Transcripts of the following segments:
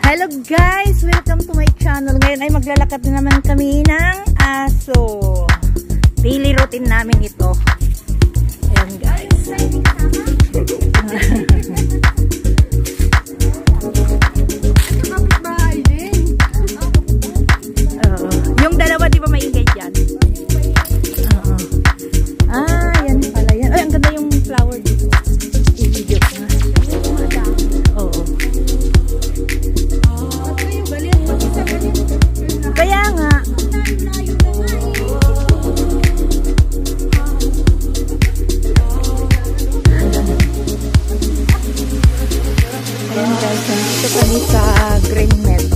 Hello guys! Welcome to my channel. Ngayon ay maglalakad na naman kami ng aso. Daily routine namin ito. Ayan guys. Yung dalawa di ba maingay dyan? Yan pala yan. Ay, ang ganda yung flower dito. I-video ko nga. Oo. Kaya nga. Ayan guys, nandito kami sa Green Med.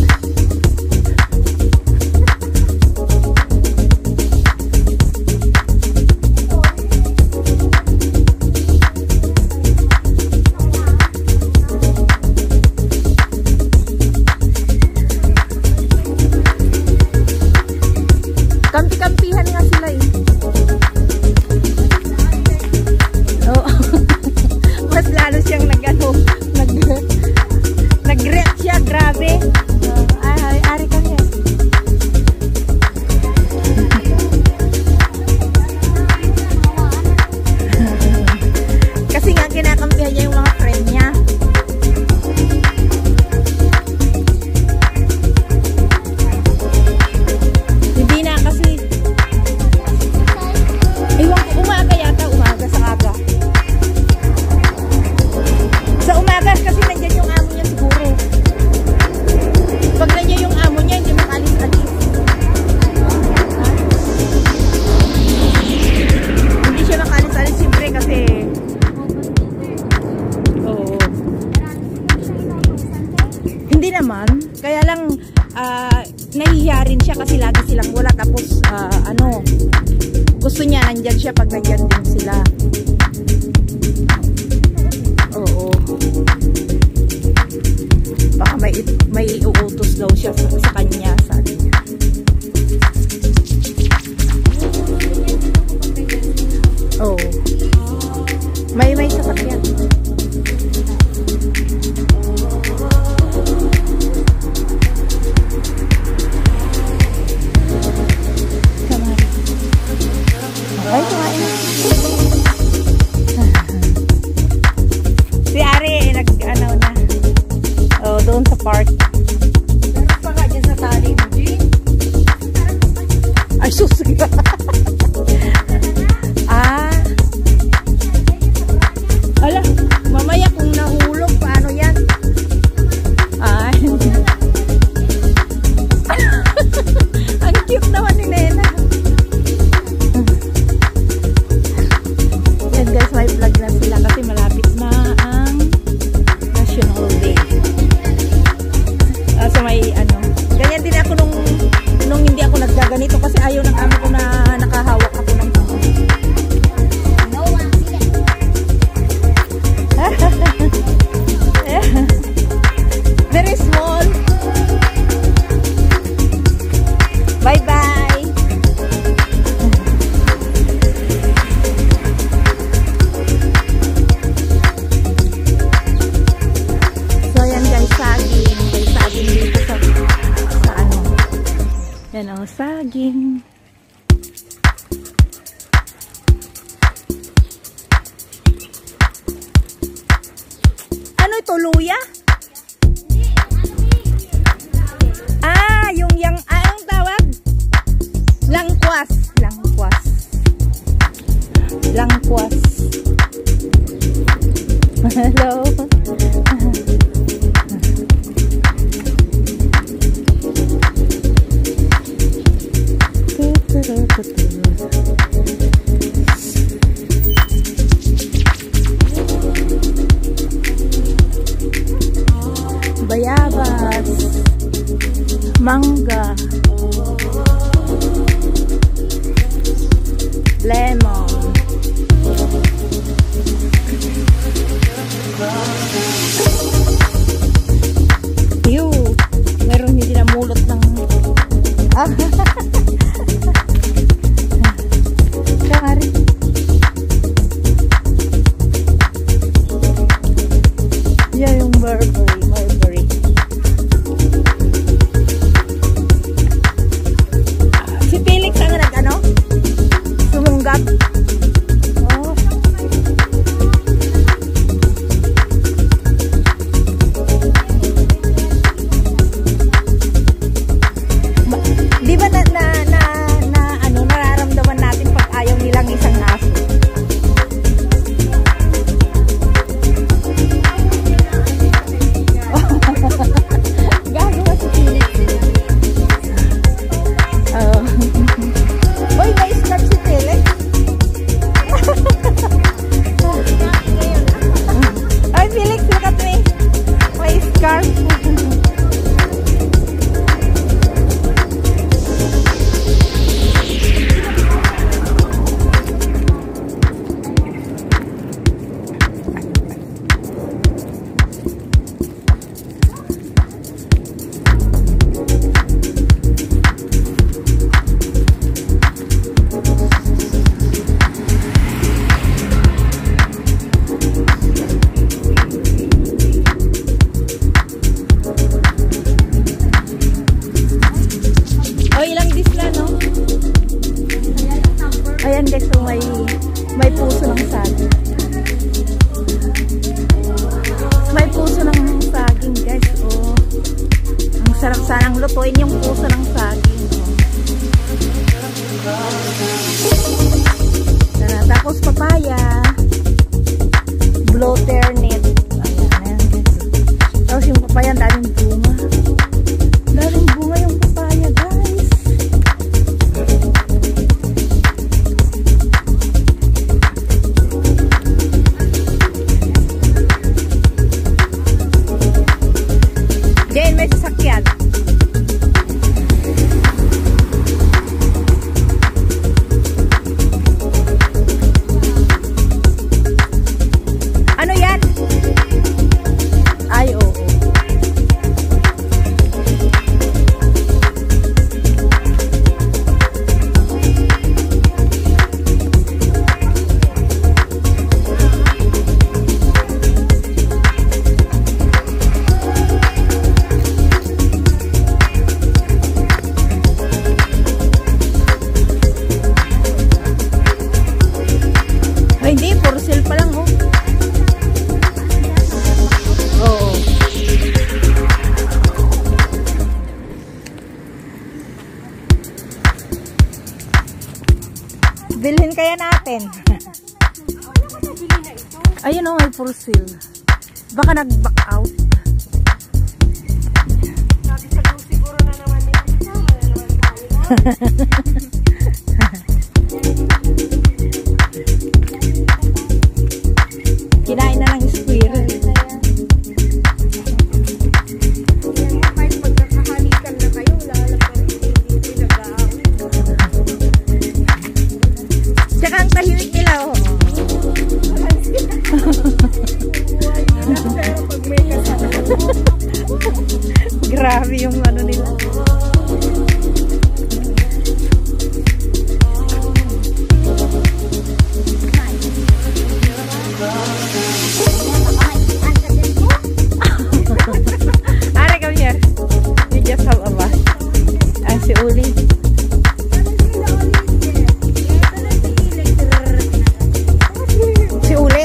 Kampi-kampihan nga sila eh. Oh. Mas lalo siyang nag-rep siya, grabe. Ari kami eh. Kasi nga kinakampihan niya yung mga friend niya. Hindi naman, kaya lang nahihiya rin siya kasi lagi silang wala, tapos gusto niya nandyan siya pag nandyan din sila. Oo. Baka may uutos daw siya sa kanya, sabi niya. Oo. May sasakyan. Ay, kumain na. Si Ari, nag-ano na. Oh, doon sa park. Meron pa nga dyan sa tali mo, Jean. Ay, sus. Ala, mamaya kung nahulog, paano yan? Ay. Ang cute naman ni Nena. Yan guys, may vlog na sila kasi malapit na ang National Day. So may ganyan din ako nung hindi ako naggaganito kasi ayaw ng amo ko na nakahawak ako ng very small. Bye bye. So yan guys, saging dito sa yan o, saging. Ano ito, luya? Ang tawag? Langkwas. Hello. Bayabas, mangga, lemon. Ayan guys, so may puso ng saging. May puso ng saging guys. Oh. Ang sarap sanang lutuin yung puso ng saging. Oh. Tapos papaya. Blotternut. Ayan guys. Tapos yung papaya, daming bunga. Daming bunga yung papaya guys. Diyan may sasakyan. Ano yan? Ay, oo. Ay, hindi. For sale pa lang, oh. Oo. Bilhin kaya natin. Ayun, oh, may for sale. Baka nag-back out. Sabi sa siguro na naman nila. Kinain na ng squirrel. Kahit magkakahalikan na kayo, lalap pa rin. Hindi nag-aawin. Tsaka ang tahimik nila, oh. Pero pag may kasama. Grabe yung ano nila. Are, come here. You just have a bath. Ah, si Uli. Si Uli?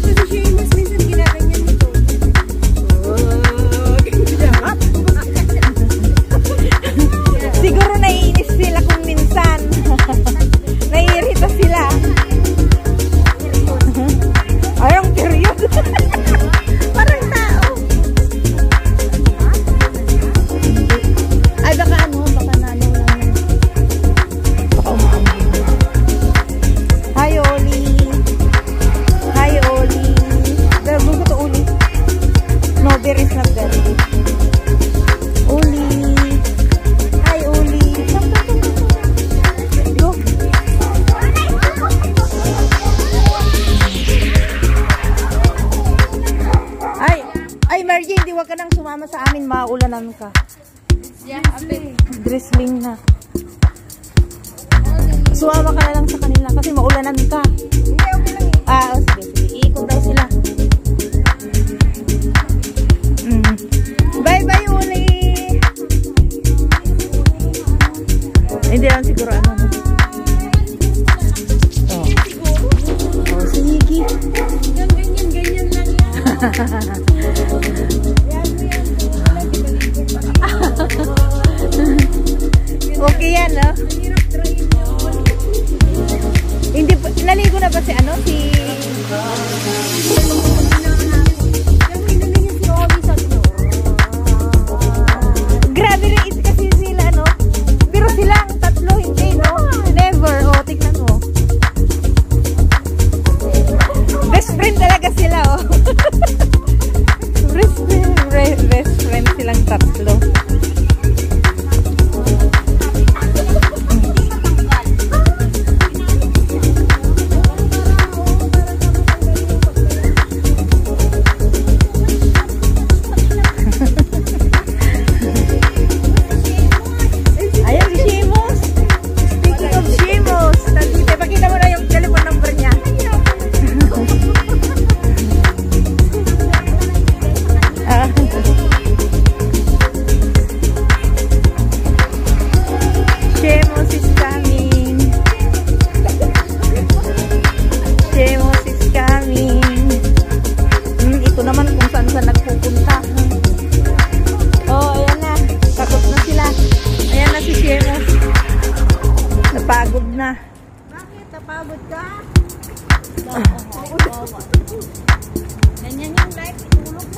Kasi siya yung mas minsan ginaganyan nito. Siguro naiinis sila kung minsan. Naiirita sila. Ayong period. Parang tao. Ay, baka ano, baka nano lang. Baka umambing. Hi, Oli. Hi, Oli. Gagawin ko to, Oli. No, there is not there. Oli. Hi, Oli. Go. Ay, Margie, hindi wag ka nang sumama sa amin. Maulanan ka. Yeah, abe. Drizzling na. Sumama ka na lang sa kanila kasi maulanan ka. Hindi, okay lang eh. Ah, oh, sige, sige. Iikot daw sila. Bye-bye, Uli. Hindi lang siguro ano. Oh. Oh, sige. Ganyan lang yan. Okay yan, no? Hirap dry yun. Hindi, naligo na ba si ano? Si na. Bakit? Napagod ka? Ganyan yung life, itulog